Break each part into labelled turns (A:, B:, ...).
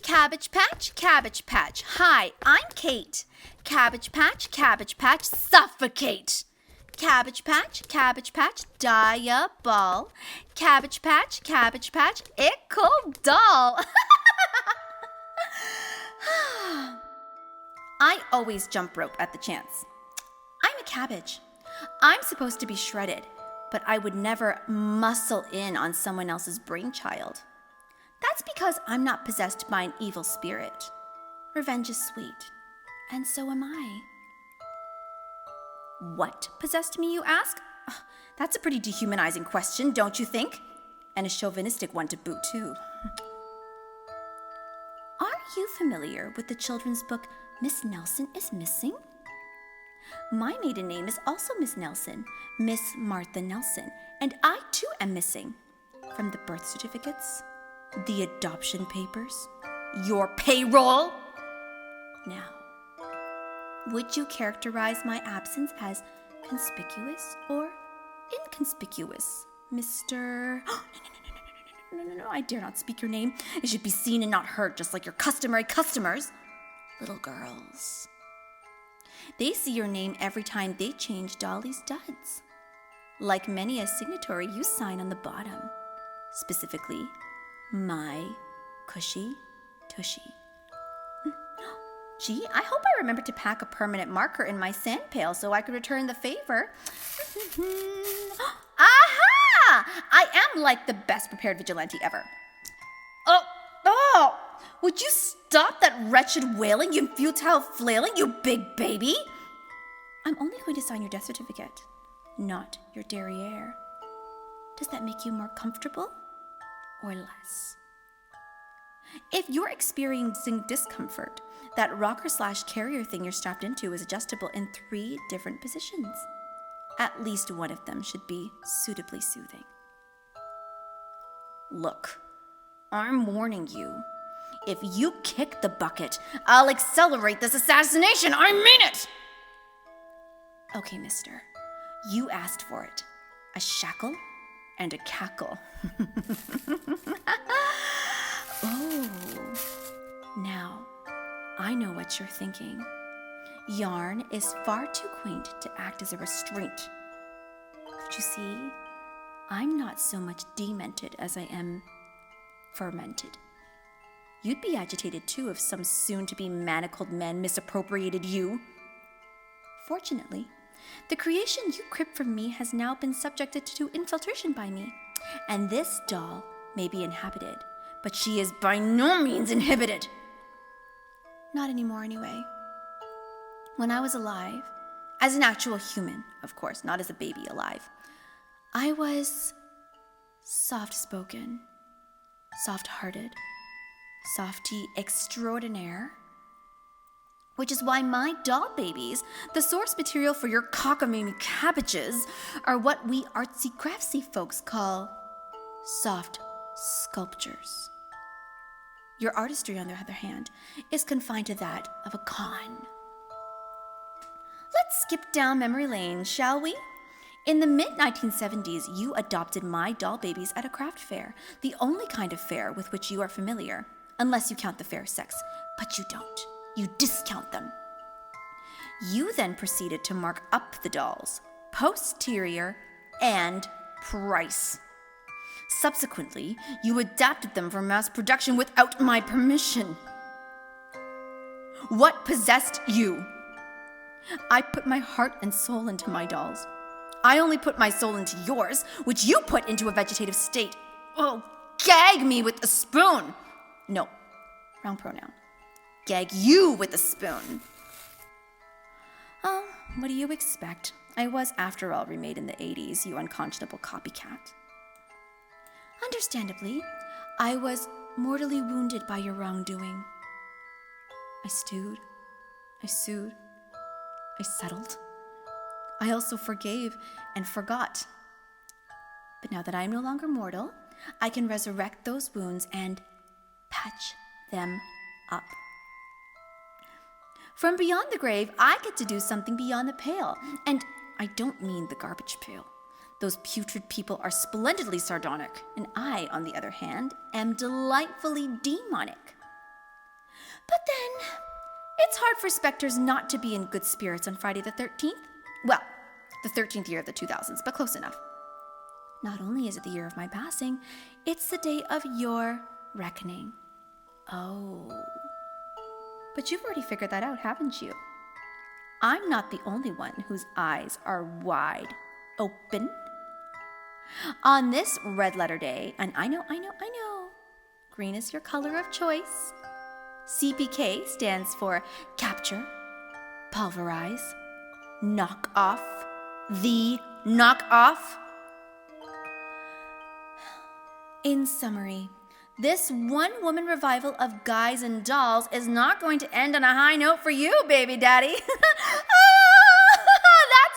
A: Cabbage Patch, Cabbage Patch. Hi, I'm Kate. Cabbage Patch, suffocate. Cabbage Patch, diaball. Cabbage Patch, ickle doll. I always jump rope at the chance. I'm a cabbage. I'm supposed to be shredded, but I would never muscle in on someone else's brainchild. That's because I'm not possessed by an evil spirit. Revenge is sweet, and so am I. What possessed me, you ask? That's a pretty dehumanizing question, don't you think? And a chauvinistic one to boot, too. Are you familiar with the children's book, Miss Nelson is Missing? My maiden name is also Miss Nelson, Miss Martha Nelson, and I too am missing. From the birth certificates, the adoption papers, your payroll. Now, would you characterize my absence as conspicuous or inconspicuous, Mr. No, I dare not speak your name. It should be seen and not heard, just like your customary customers. Little girls. They see your name every time they change Dolly's duds. Like many a signatory, you sign on the bottom. Specifically, my cushy tushy. Gee, I hope I remember to pack a permanent marker in my sand pail so I could return the favor. Aha! I am like the best prepared vigilante ever. Oh! Would you stop that wretched wailing, you futile flailing, you big baby? I'm only going to sign your death certificate, not your derriere. Does that make you more comfortable or less? If you're experiencing discomfort, that rocker/carrier thing you're strapped into is adjustable in 3 different positions. At least one of them should be suitably soothing. Look, I'm warning you. If you kick the bucket, I'll accelerate this assassination. I mean it! Okay, mister. You asked for it. A shackle and a cackle. Oh. Now, I know what you're thinking. Yarn is far too quaint to act as a restraint. But you see, I'm not so much demented as I am fermented. You'd be agitated, too, if some soon-to-be manacled man misappropriated you. Fortunately, the creation you cribbed from me has now been subjected to infiltration by me, and this doll may be inhabited, but she is by no means inhibited. Not anymore, anyway. When I was alive, as an actual human, of course, not as a baby alive, I was soft-spoken, soft-hearted, softy extraordinaire, which is why my doll babies, the source material for your cockamamie cabbages, are what we artsy-craftsy folks call soft sculptures. Your artistry, on the other hand, is confined to that of a con. Let's skip down memory lane, shall we? In the mid-1970s, you adopted my doll babies at a craft fair, the only kind of fair with which you are familiar, unless you count the fair sex, but you don't. You discount them. You then proceeded to mark up the dolls, posterior and price. Subsequently, you adapted them for mass production without my permission. What possessed you? I put my heart and soul into my dolls. I only put my soul into yours, which you put into a vegetative state. Oh, gag me with a spoon. No, wrong pronoun. Gag you with a spoon. Oh, what do you expect? I was, after all, remade in the 80s, you unconscionable copycat. Understandably, I was mortally wounded by your wrongdoing. I stewed, I sued, I settled. I also forgave and forgot. But now that I am no longer mortal, I can resurrect those wounds and patch them up. From beyond the grave, I get to do something beyond the pale. And I don't mean the garbage pail. Those putrid people are splendidly sardonic, and I, on the other hand, am delightfully demonic. But then, it's hard for specters not to be in good spirits on Friday the 13th. Well, the 13th year of the 2000s, but close enough. Not only is it the year of my passing, it's the day of your reckoning. Oh. But you've already figured that out, haven't you? I'm not the only one whose eyes are wide open. On this red letter day, and I know, green is your color of choice. CPK stands for capture, pulverize, knock off, the knock off. In summary, this one-woman revival of Guys and Dolls is not going to end on a high note for you, baby daddy. That's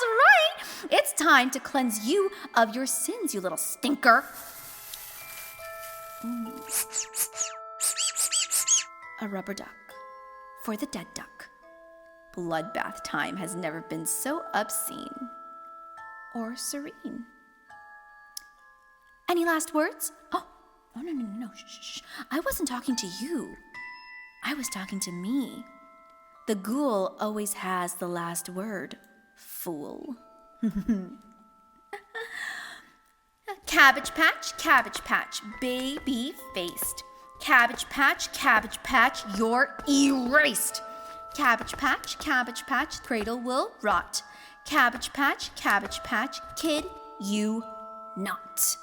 A: right. It's time to cleanse you of your sins, you little stinker. A rubber duck for the dead duck. Bloodbath time has never been so obscene or serene. Any last words? Oh, no. Shh. I wasn't talking to you. I was talking to me. The ghoul always has the last word, fool. Cabbage Patch, baby-faced. Cabbage Patch, you're erased. Cabbage Patch, cradle will rot. Cabbage Patch, kid, you not.